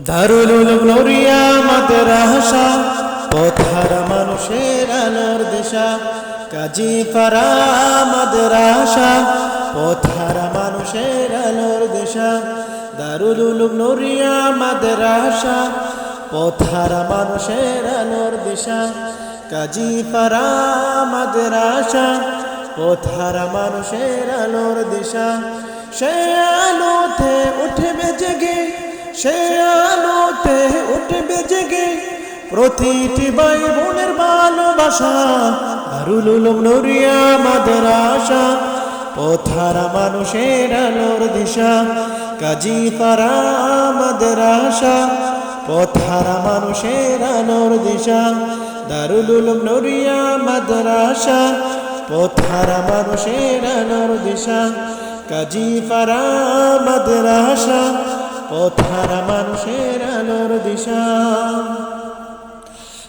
দারুল উলুম নুরিয়া মাদ্রাসা পথহারা মানুষের আলোর দিশা। কাজীপাড়া মাদ্রাসা পথহারা মানুষের আলোর দিশা। দারুল উলুম নুরিয়া মাদ্রাসা পথহারা মানুষের আলোর দিশা। কাজীপাড়া মাদ্রাসা পথহারা মানুষের আলোর দিশা। সে আলোতে উঠবে জেগে, সে আলোতে উঠবে জেগে প্রতিটি ভাই বোনের ভালোবাসা। দারুল উলুম নুরিয়া মাদ্রাসা পথহারা মানুষের আলোর দিশা। কাজীপাড়া মাদ্রাসা পথহারা মানুষের আলোর দিশা। দারুল উলুম নুরিয়া মাদ্রাসা পথহারা মানুষের আলোর দিশা। কাজীপাড়া মাদ্রাসা পথহারা মানুষের আলোর দিশা।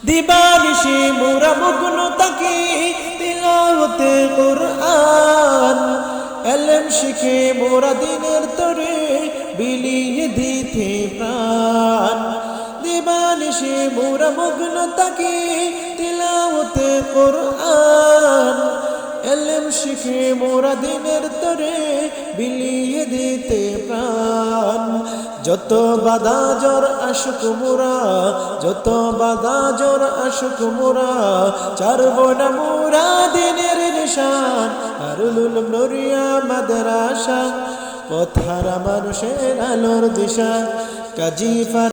দিবানিশি মোরা মগ্ন থাকি তিলাওয়াতে কুরআন। ইলম শিখে মোরা দিনের তরে বিলিয়ে দিতে প্রাণ। দিবানিশি মোরা মগ্ন থাকি তিলাওয়াতে কুরআন। ইলম শিখে মোরা দিনের তরে বিলিয়ে দিতে প্রাণ। যত বাধা জ্বর আসুক মোরা, যত বাধা জ্বর আসুক মোরা, ছাড়ব না মোরা দিনের নিশান। দারুল উলুম নুরিয়া মাদ্রাসা পথহারা মানুষের আলোর দিশা। কাজীপাড়া